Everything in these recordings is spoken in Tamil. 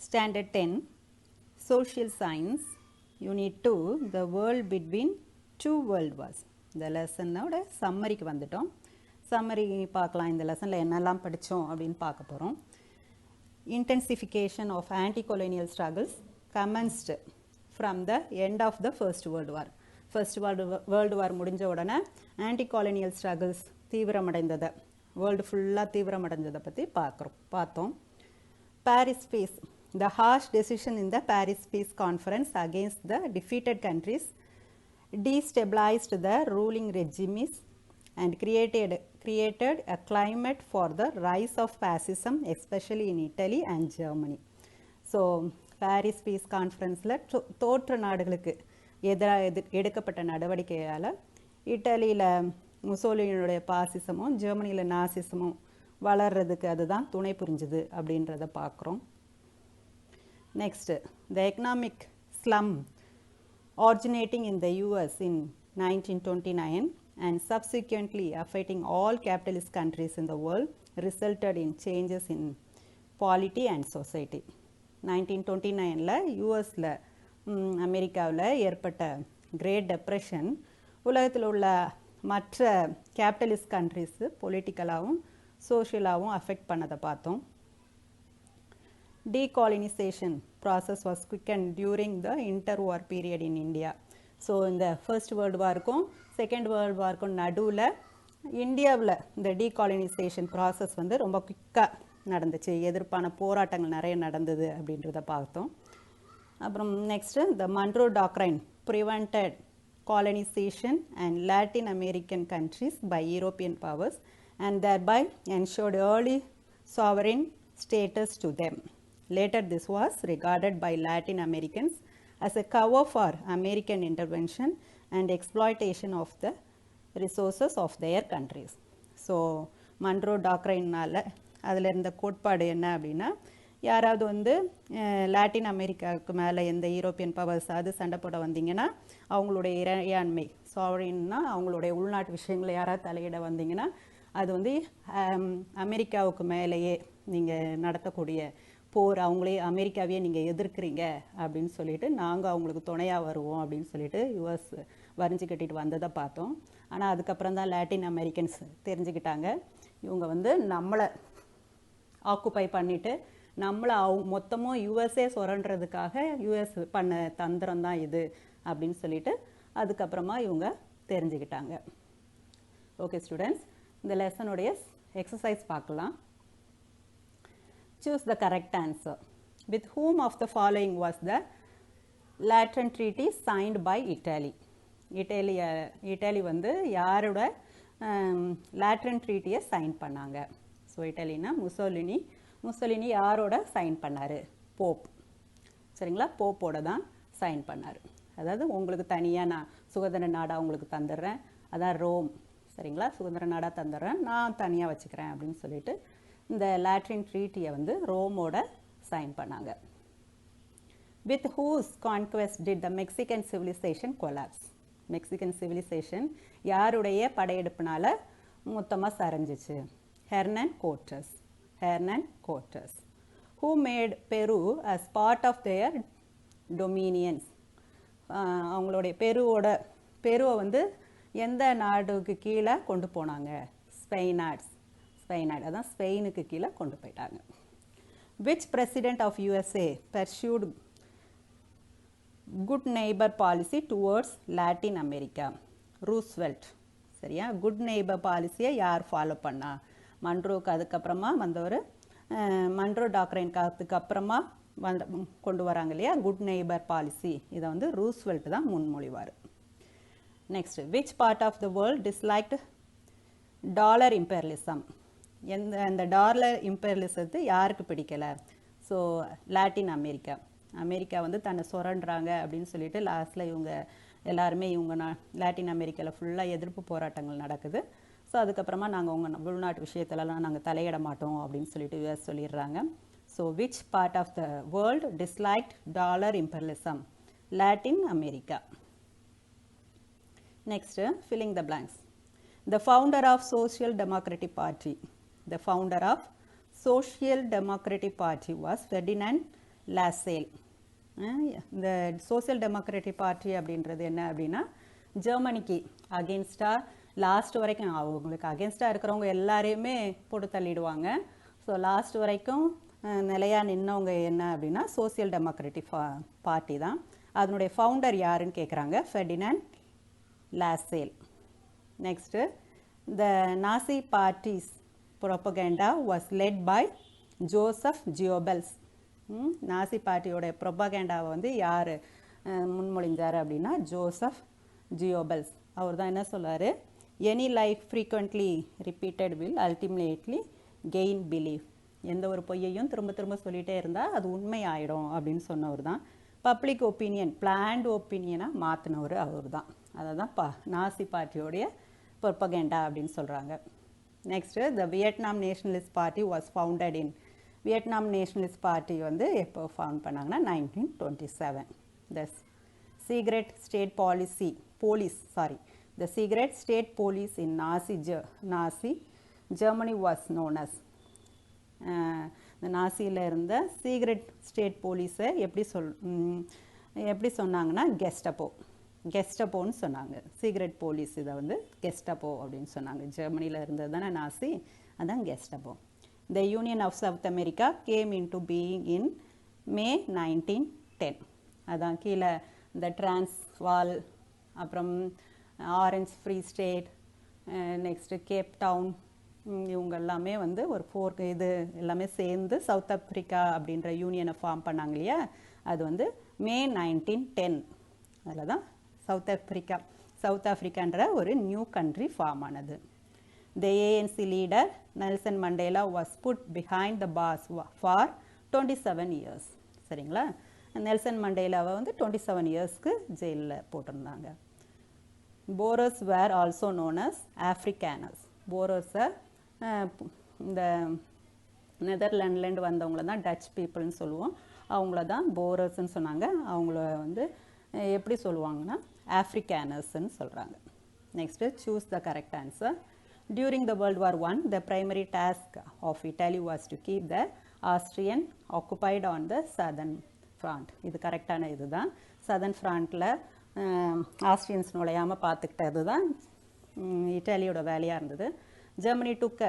Standard 10, Social Science, Unit 2, The World Between Two World Wars. இந்த லெசனோட சம்மரிக்கு வந்துட்டோம். சம்மரி பார்க்கலாம். இந்த லெசனில் என்னெல்லாம் படித்தோம் அப்படின்னு பார்க்க போகிறோம். Intensification of anti-colonial struggles commenced from the end of the First World War. First World War முடிஞ்ச உடனே anti-colonial struggles தீவிரமடைந்ததை, வேர்ல்டு ஃபுல்லாக தீவிரமடைஞ்சதை பற்றி பார்த்தோம். Paris Peace. The harsh decision in the Paris Peace Conference against the defeated countries destabilized the ruling regimes and created a climate for the rise of fascism, especially in Italy and Germany. So, Paris Peace Conference-ல தோற்ற நாடுகளுக்கு எதிராக எடுக்கப்பட்ட நடவடிக்கையால் இட்டலியில் முசோலினியுடைய பாசிசமும் ஜெர்மனியில் நாசிசமும் வளர்றதுக்கு அதுதான் துணை புரிஞ்சுது அப்படின்றத பார்க்குறோம். Next, the economic slum originating in the US in 1929 and subsequently affecting all capitalist countries in the world resulted in changes in polity and society. 1929ல யூஎஸில் அமெரிக்காவில் ஏற்பட்ட கிரேட் டெப்ரெஷன் உலகத்தில் உள்ள மற்ற கேபிட்டலிஸ்ட் கண்ட்ரிஸு பொலிட்டிக்கலாகவும் சோஷியலாகவும் அஃபெக்ட் பண்ணதை பார்த்தோம். Decolonization process was quickened during the interwar period in India. So இந்த ஃபர்ஸ்ட் வேர்ல்டு வார்க்கும் செகண்ட் வேர்ல்டு வார்க்கும் நடுவில் இந்தியாவில் இந்த டீகாலனைசேஷன் ப்ராசஸ் வந்து ரொம்ப குயிக்காக நடந்துச்சு. எதிர்ப்பான போராட்டங்கள் நிறைய நடந்தது அப்படின்றத பார்த்தோம். அப்புறம் next the Monroe doctrine prevented colonization and Latin American countries by European powers and thereby ensured early sovereign status to them. Later this was regarded by Latin Americans as a cover for American intervention and exploitation of the resources of their countries. So, Monroe டாக்ரைனால் அதில் இருந்த கோட்பாடு என்ன அப்படின்னா, யாராவது வந்து லாட்டின் அமெரிக்காவுக்கு மேலே எந்த யூரோப்பியன் பவர்ஸ் அது சண்டை போட வந்தீங்கன்னா அவங்களுடைய இறையாண்மை சாவரின்னா அவங்களுடைய உள்நாட்டு விஷயங்களை யாராவது தலையிட வந்தீங்கன்னா அது வந்து அமெரிக்காவுக்கு மேலேயே நீங்கள் நடத்தக்கூடிய போர், அவங்களே அமெரிக்காவையே நீங்கள் எதிர்க்கிறீங்க அப்படின்னு சொல்லிட்டு நாங்கள் அவங்களுக்கு துணையாக வருவோம் அப்படின்னு சொல்லிட்டு யுஎஸ் வரைஞ்சி கட்டிட்டு வந்ததை பார்த்தோம். ஆனால் அதுக்கப்புறம் தான் லாட்டின் அமெரிக்கன்ஸ் தெரிஞ்சுக்கிட்டாங்க, இவங்க வந்து நம்மளை ஆக்குப்பை பண்ணிவிட்டு நம்மளை மொத்தமும் யூஎஸ்ஏ சுரண்டுறதுக்காக யூஎஸ் பண்ண தந்திரம் தான் இது அப்படின்னு சொல்லிட்டு அதுக்கப்புறமா இவங்க தெரிஞ்சுக்கிட்டாங்க. ஓகே ஸ்டூடெண்ட்ஸ், இந்த லெசனுடைய எக்ஸசைஸ் பார்க்கலாம். Choose the correct answer. With whom of the following was the Lateran Treaty signed by Italy? Italy வந்து யாரோட லாட்ரன் ட்ரீட்டியை சைன் பண்ணாங்க? ஸோ இட்டாலினா முசோலினி யாரோட சைன் பண்ணார்? போப். சரிங்களா, போப்போட தான் சைன் பண்ணார். அதாவது உங்களுக்கு தனியாக நான் சுதந்திர நாடாக உங்களுக்கு தந்துடுறேன், அதான் ரோம். சரிங்களா, சுதந்திர நாடாக தந்துடுறேன், நான் தனியாக வச்சுக்கிறேன் அப்படின்னு சொல்லிட்டு இந்த லாட்ரின் ட்ரீட்டியை வந்து ரோமோட சைன் பண்ணாங்க. With whose conquest did the Mexican civilisation collapse? Mexican civilisation யாருடைய படையெடுப்புனால மொத்தமாக சரிஞ்சிச்சு? Hernan Cortes. Who made Peru as part of their dominions? அவங்களுடைய பெருவை வந்து எந்த நாடுக்கு கீழே கொண்டு போனாங்க? ஸ்பெயினாட், அதான் ஸ்பெயினுக்கு கீழே கொண்டு போயிட்டாங்க. Which president of USA pursued good neighbor policy towards Latin America? Roosevelt. சரியா, குட் நெய்பர் பாலிசியை யார் ஃபாலோ பண்ணா? மன்ரோக்கு அதுக்கப்புறமா வந்தவர், மன்ரோ டாக்ரைன் காலத்துக்கு அப்புறமா கொண்டு வராங்க இல்லையா குட் நெய்பர் பாலிசி, இதை வந்து ரூஸ்வெல்ட் தான் முன்மொழிவார். Next, which part of the world disliked dollar imperialism? அந்த டாலர் இம்பீரியலிசத்தை யாருக்கு பிடிக்கலை? ஸோ லாட்டின் அமெரிக்கா வந்து தன்னை சுரண்டுறாங்க அப்படின்னு சொல்லிட்டு லாஸ்ட்டில் இவங்க எல்லாருமே லாட்டின் அமெரிக்காவில் ஃபுல்லாக எதிர்ப்பு போராட்டங்கள் நடக்குது. ஸோ அதுக்கப்புறமா நாங்கள் உங்கள் உள்நாட்டு விஷயத்துலலாம் நாங்கள் தலையிட மாட்டோம் அப்படின்னு சொல்லிட்டு யூஎஸ் சொல்லிடுறாங்க. So which part of the world disliked dollar imperialism? Latin America. Next, filling the blanks. The founder of Social Democratic Party was Ferdinand Lassalle. இந்த சோசியல் டெமோக்ராட்டிக் பார்ட்டி அப்படின்றது என்ன அப்படின்னா ஜெர்மனிக்கு அகென்ஸ்டாக லாஸ்ட் வரைக்கும் அவங்களுக்கு அகென்ஸ்டாக இருக்கிறவங்க எல்லாரையுமே போட்டு தள்ளிடுவாங்க. ஸோ லாஸ்ட் வரைக்கும் நிலையாக நின்னவங்க என்ன அப்படின்னா சோசியல் டெமோக்ராட்டிக் பார்ட்டி தான். அதனுடைய ஃபவுண்டர் யாருன்னு கேட்குறாங்க, Ferdinand Lassalle. Next the Nazi party's propaganda was led by Joseph Goebbels. Nazi பார்ட்டியோட ப்ரொபகேண்டாவை வந்து யார் முன்மொழிஞ்சார் அப்படின்னா ஜோசப் ஜியோபெல்ஸ். அவர் தான் என்ன சொல்கிறார், any life frequently repeated will ultimately gain belief. எந்த ஒரு பொய்யையும் திரும்ப திரும்ப சொல்லிகிட்டே இருந்தால் அது உண்மை ஆகிடும் அப்படின்னு சொன்னவர் தான். பப்ளிக் ஒப்பீனியன் பிளான்டு ஒப்பீனியனாக மாற்றினவர் அவர் தான். அதை தான் நாசி பார்ட்டியோடைய ப்ரொபகேண்டா அப்படின்னு சொல்கிறாங்க. Next the Vietnam nationalist party was founded in. Vietnam nationalist party வந்து எப்போ ஃபவுண்ட் பண்ணாங்கன்னா 1927. The secret state the secret state police in Nazi Germany was known as. இந்த நாசியில் இருந்த சீக்ரெட் ஸ்டேட் போலீஸை எப்படி சொன்னாங்கன்னா கெஸ்டப்போன்னு சொன்னாங்க. சீக்ரெட் போலீஸ் இதை வந்து கெஸ்டப்போ அப்படின்னு சொன்னாங்க. ஜெர்மனியில் இருந்தது தானே நாசி, அதான் Gestapo. The union of South America came into being in May 1910. அதான் கீழே இந்த டிரான்ஸ்வால், அப்புறம் Orange Free State, next Cape Town, இவங்க எல்லாமே வந்து ஒரு இது எல்லாமே சேர்ந்து சவுத் ஆஃப்ரிக்கா அப்படின்ற யூனியனை ஃபார்ம் பண்ணாங்க இல்லையா, அது வந்து May 1910. அதில் தான் சவுத் ஆஃப்ரிக்கான்ற ஒரு நியூ கண்ட்ரி ஃபார்ம் ஆனது. The ANC leader Nelson Mandela was put behind the bars for 27 years. சரிங்களா, நெல்சன் மண்டேலாவை வந்து 27 yearsக்கு ஜெயிலில் போட்டிருந்தாங்க. Boers were also known as Afrikaners. போரஸை இந்த நெதர்லாண்ட்லேருந்து வந்தவங்கள தான் டச் பீப்புள்னு சொல்லுவோம், அவங்கள தான் போரஸ்ன்னு சொன்னாங்க. அவங்கள வந்து எப்படி சொல்லுவாங்கன்னா ஆஃப்ரிக்கானர்ஸ்ன்னு சொல்கிறாங்க. Next choose the correct answer. During the World War I, the primary task of Italy was to keep the Austrian occupied on the southern front. இது கரெக்டான இது தான். சதர்ன் ஃப்ராண்டில் ஆஸ்ட்ரியன்ஸ் நுழையாமல் பார்த்துக்கிட்டது தான் இட்டாலியோட வேலையாக இருந்தது. Germany took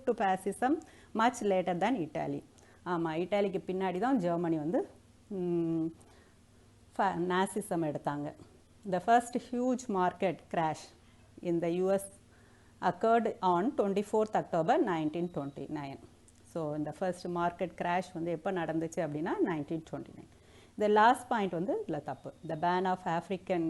to fascism much later than Italy. ஆமாம், இட்டாலிக்கு பின்னாடி தான் ஜெர்மனி வந்து நாசிசம் எடுத்தாங்க. The first huge market crash in the US occurred on 24th October 1929. So இந்த ஃபர்ஸ்ட் மார்க்கெட் கிராஷ் வந்து எப்போ நடந்துச்சு அப்படின்னா 1929. The last point வந்து இதில் தப்பு. The ban of African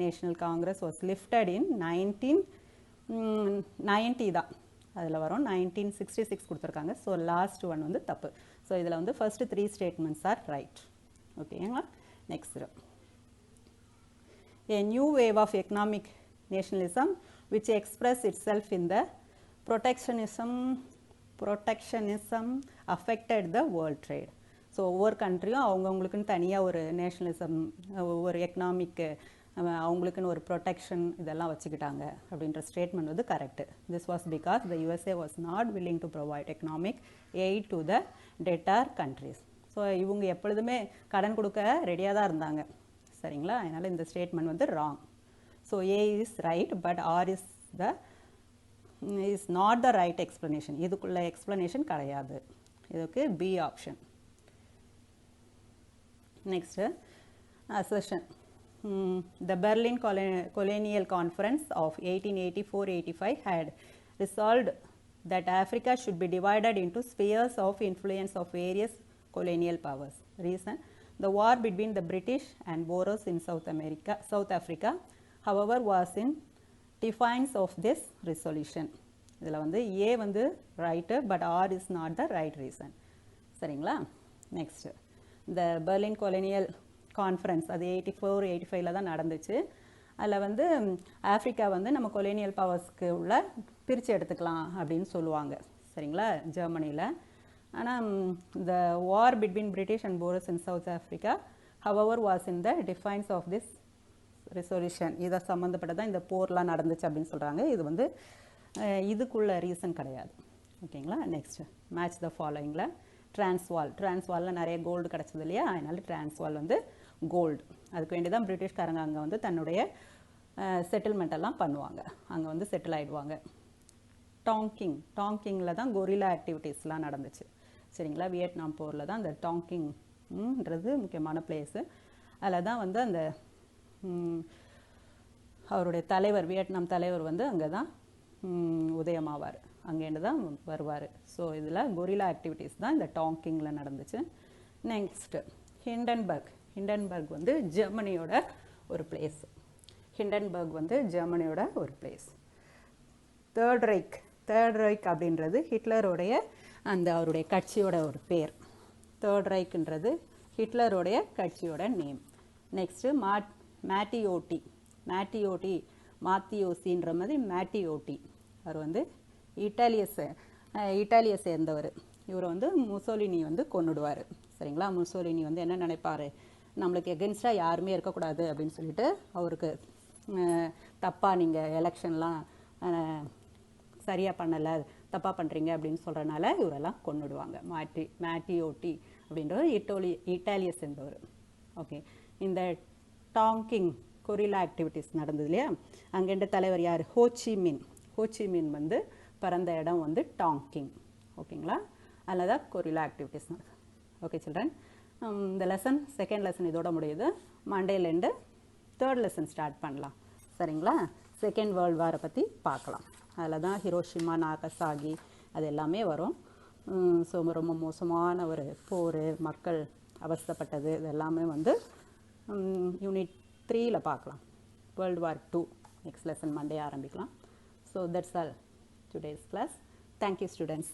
National Congress was lifted in 1990 தான் அதில் வரும். 1966 கொடுத்துருக்காங்க. ஸோ லாஸ்ட் ஒன் வந்து தப்பு. ஸோ இதில் வந்து ஃபர்ஸ்ட் 3 statements ஆர் ரைட். ஓகேங்களா. Next, a new wave of economic nationalism which expressed itself in the protectionism affected the world trade. So ஒவ்வொரு கண்ட்ரியும் அவங்கவுங்களுக்குன்னு தனியாக ஒரு நேஷனலிசம், ஒரு எக்கனாமிக், அவங்களுக்குன்னு ஒரு ப்ரொடெக்ஷன் இதெல்லாம் வச்சுக்கிட்டாங்க அப்படின்ற ஸ்டேட்மெண்ட் வந்து correct. This was because the USA was not willing to provide economic eight to the debtor countries. So இவங்க எப்பொழுதுமே கடன் கொடுக்க ரெடியாக தான் இருந்தாங்க. சரிங்களா, அதனால் இந்த ஸ்டேட்மெண்ட் வந்து wrong. So A is right, but R is not the right explanation. இதுக்குள்ள எக்ஸ்ப்ளனேஷன் கிடையாது. இதுக்கு B option. Next assertion. The Berlin Colonial Conference of 1884-85 had resolved that Africa should be divided into spheres of influence of various colonial powers. Reason: the war between the British and Boers in South Africa, however, was in defiance of this resolution. இதில் வந்து A வந்து right, but R is not the right reason. சரிங்களா. நெக்ஸ்ட், இந்த பெர்லின் கொலோனியல் கான்ஃபரன்ஸ் அது 84-85 தான் நடந்துச்சு. அதில் வந்து ஆஃப்ரிக்கா வந்து நம்ம கொலோனியல் பவர்ஸ்க்கு உள்ள பிரித்து எடுத்துக்கலாம் அப்படின்னு சொல்லுவாங்க. சரிங்களா, ஜெர்மனியில். ஆனால் the war between British and Boers in South Africa, however, was in the defiance of this resolution. இதை சம்மந்தப்பட்டதான் இந்த போர்லாம் நடந்துச்சு அப்படின்னு சொல்கிறாங்க. இது வந்து இதுக்குள்ள ரீசன் கிடையாது. ஓகேங்களா. நெக்ஸ்ட், மேட்ச் த ஃபாலோயிங்கில் டிரான்ஸ்வாலில் நிறைய கோல்டு கிடச்சது இல்லையா, அதனால டிரான்ஸ்வால் வந்து கோல்டு. அதுக்கு வேண்டி தான் பிரிட்டிஷ்காரங்க அங்கே வந்து தன்னுடைய செட்டில்மெண்ட் எல்லாம் பண்ணுவாங்க, அங்கே வந்து செட்டில் ஆகிடுவாங்க. டாங்கிங்கில் தான் கொரில்லா ஆக்டிவிட்டீஸ்லாம் நடந்துச்சு சரிங்களா. வியட்நாம் போரில் தான் அந்த டாங்கிங்ன்றது முக்கியமான பிளேஸு. அதில் தான் வந்து அந்த அவருடைய தலைவர், வியட்நாம் தலைவர் வந்து அங்கே தான் உதயமாவார், அங்கேருந்து தான் வருவார். ஸோ இதில் கொரில்லா ஆக்டிவிட்டீஸ் தான் இந்த டாங்கிங்கில் நடந்துச்சு. நெக்ஸ்ட்டு ஹிண்டன்பர்க் வந்து ஜெர்மனியோட ஒரு பிளேஸ். ஹிண்டன்பர்க் வந்து ஜெர்மனியோட ஒரு பிளேஸ். தேர்ட் ரைக் அப்படின்றது ஹிட்லருடைய அந்த அவருடைய கட்சியோட ஒரு பேர். தேர்ட் ரைக்ன்றது ஹிட்லருடைய கட்சியோட நேம். நெக்ஸ்ட்டு மாத்தியோசின்ற மாதிரி மேட்டியோட்டி, அவர் வந்து இட்டாலியை சேர்ந்தவர். இவர் வந்து முசோலினி வந்து கொன்னுடுவார் சரிங்களா. முசோலினி வந்து என்ன நினைப்பார், நம்மளுக்கு எகென்ஸ்டாக யாருமே இருக்கக்கூடாது அப்படின்னு சொல்லிட்டு அவருக்கு தப்பாக நீங்கள் எலெக்ஷன்லாம் சரியாக பண்ணலை, தப்பாக பண்ணுறீங்க அப்படின்னு சொல்கிறனால இவரெல்லாம் கொன்னுடுவாங்க. மேட்டியோட்டி அப்படின்றவர் இட்டாலியை சேர்ந்தவர். ஓகே, இந்த டாங்கிங் கொரில்லா ஆக்டிவிட்டீஸ் நடந்தது இல்லையா, அங்கேண்ட தலைவர் யார், ஹோச்சிமின் வந்து பிறந்த இடம் வந்து டாங்கிங். ஓகேங்களா, அதில் தான் கொரில்லா ஆக்டிவிட்டீஸ் நடக்குது. ஓகே சில்ட்ரன், இந்த லெசன் செகண்ட் லெசன் இதோட முடியுது. மண்டேலேருந்து தேர்ட் லெசன் ஸ்டார்ட் பண்ணலாம் சரிங்களா. செகண்ட் வேர்ல்டு வாரை பற்றி பார்க்கலாம். அதில் தான் ஹிரோஷிமா, நாகசாகி அது எல்லாமே வரும். ஸோ ரொம்ப மோசமான ஒரு போர், மக்கள் அவஸ்தைப்பட்டது, இது எல்லாமே வந்து யூனிட் 3ல் பார்க்கலாம். World War 2 next lesson Monday ஆரம்பிக்கலாம். So that's all today's class. Thank you students.